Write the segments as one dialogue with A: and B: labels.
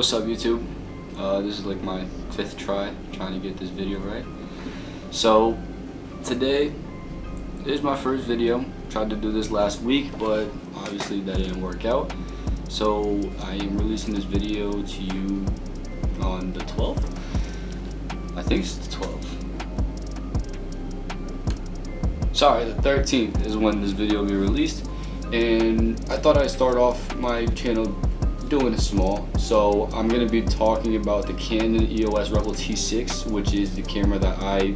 A: What's up, YouTube? This is like my 5th try trying to get this video right. So today is my first video. Tried to do this last week, but obviously that didn't work out. So I am releasing this video to you on the 12th. I think it's the 12th. Sorry, the 13th is when this video will be released. And I thought I'd start off my channel doing it small. So I'm going to be talking about the Canon EOS Rebel T6, which is the camera that I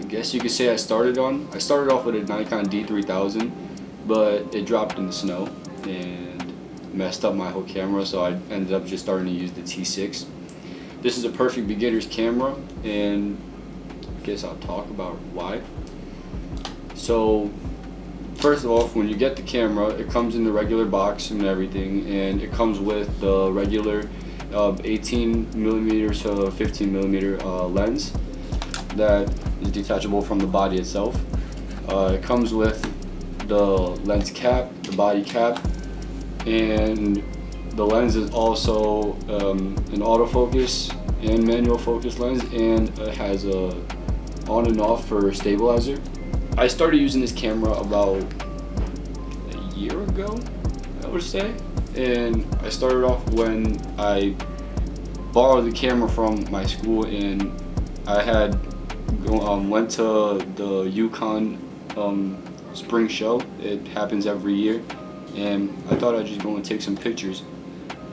A: guess you could say I started on. I started off with a Nikon D3000, but it dropped in the snow and messed up my whole camera, so I ended up just starting to use the T6. This is a perfect beginner's camera, and I guess I'll talk about why. So first of all, when you get the camera, it comes in the regular box and everything, and it comes with the regular 18mm to 15mm lens that is detachable from the body itself. It comes with the lens cap, the body cap, and the lens is also an autofocus and manual focus lens, and it has a on and off for stabilizer. I started using this camera about a year ago, I would say, and I started off when I borrowed the camera from my school, and I had went to the Yukon spring show. It happens every year, and I thought I'd just go and take some pictures.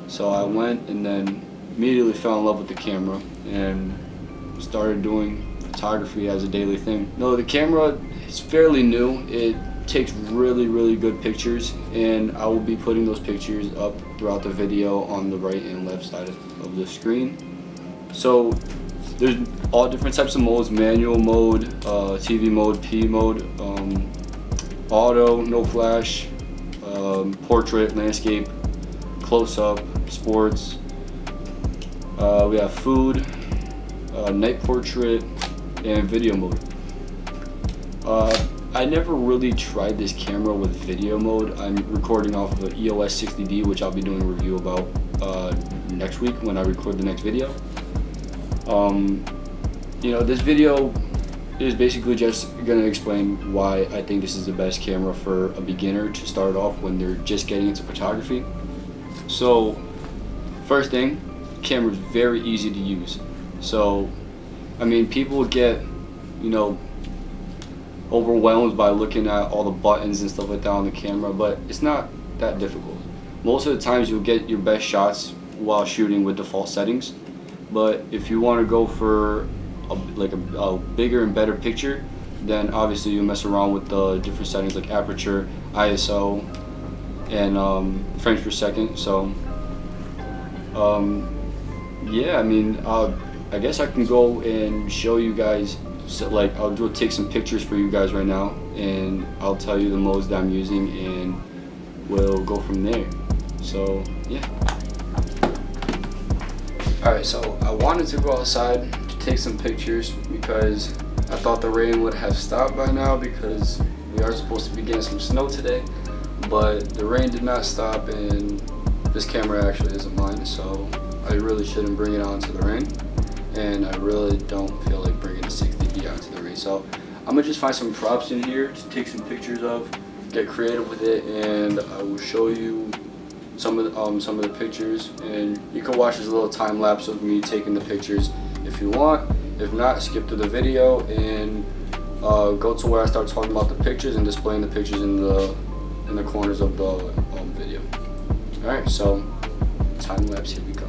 A: So I went and then immediately fell in love with the camera and started doing photography as a daily thing. No, the camera is fairly new. It takes really good pictures, and I will be putting those pictures up throughout the video on the right and left side of the screen. So there's all different types of modes: manual mode, TV mode, P mode, auto, no flash, portrait, landscape, close-up, sports. We have food, night portrait, and video mode. I never really tried this camera with video mode. I'm recording off of an EOS 60D, which I'll be doing a review about next week when I record the next video. You know, this video is basically just going to explain why I think this is the best camera for a beginner to start off when they're just getting into photography. So first thing, the camera is very easy to use. So I mean, people get, you know, overwhelmed by looking at all the buttons and stuff like that on the camera, but it's not that difficult. Most of the times you'll get your best shots while shooting with default settings, but if you want to go for a bigger and better picture, then obviously you mess around with the different settings like aperture, ISO, and frames per second. So yeah, I mean, I guess I can go and show you guys. So, like, I'll take some pictures for you guys right now, and I'll tell you the modes that I'm using, and we'll go from there. So yeah. Alright, so I wanted to go outside to take some pictures because I thought the rain would have stopped by now, because we are supposed to be getting some snow today, but the rain did not stop, and this camera actually isn't mine, so I really shouldn't bring it onto the rain, and I really don't feel like bringing a 60D onto the rain. So I'm gonna just find some props in here to take some pictures of, get creative with it, and I will show you some of the pictures, and you can watch this little time lapse of me taking the pictures if you want. If not, skip to the video and go to where I start talking about the pictures and displaying the pictures in the corners of the video. All right, so time lapse, here we go.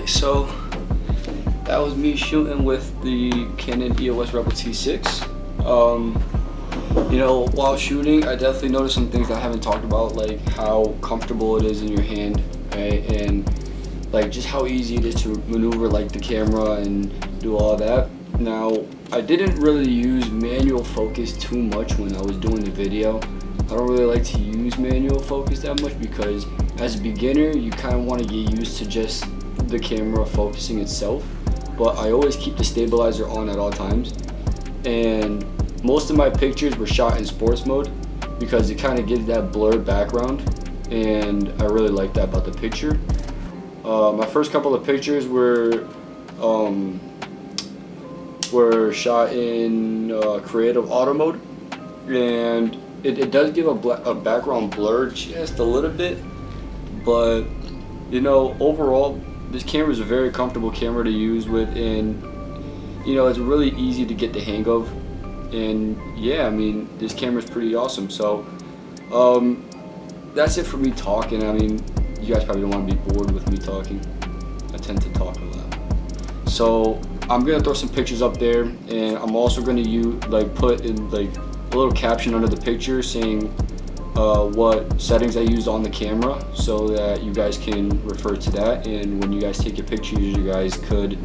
A: So that was me shooting with the Canon EOS Rebel T6. You know, while shooting, I definitely noticed some things I haven't talked about, like how comfortable it is in your hand, right? And like just how easy it is to maneuver like the camera and do all that. Now, I didn't really use manual focus too much when I was doing the video. I don't really like to use manual focus that much because as a beginner, you kind of want to get used to just the camera focusing itself. But I always keep the stabilizer on at all times. And most of my pictures were shot in sports mode because it kind of gives that blurred background. And I really like that about the picture. My first couple of pictures were shot in creative auto mode, and it does give a background blur just a little bit, but you know, overall this camera is a very comfortable camera to use with, and you know, it's really easy to get the hang of. And yeah, I mean, this camera is pretty awesome. So that's it for me talking. I mean, you guys probably don't want to be bored with me talking. I tend to talk a lot. So I'm gonna throw some pictures up there, and I'm also gonna put in like a little caption under the picture saying what settings I used on the camera, so that you guys can refer to that. And when you guys take your pictures, you guys could,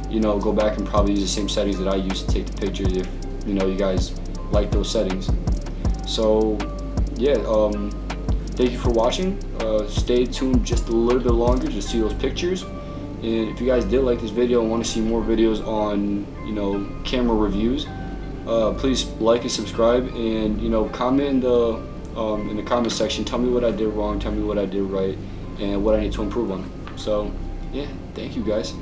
A: you know, go back and probably use the same settings that I used to take the pictures if, you know, you guys like those settings. So yeah, thank you for watching. Stay tuned just a little bit longer to see those pictures. And if you guys did like this video and want to see more videos on, you know, camera reviews, please like and subscribe, and you know, comment in the comment section. Tell me what I did wrong, tell me what I did right, and what I need to improve on. So yeah, thank you guys.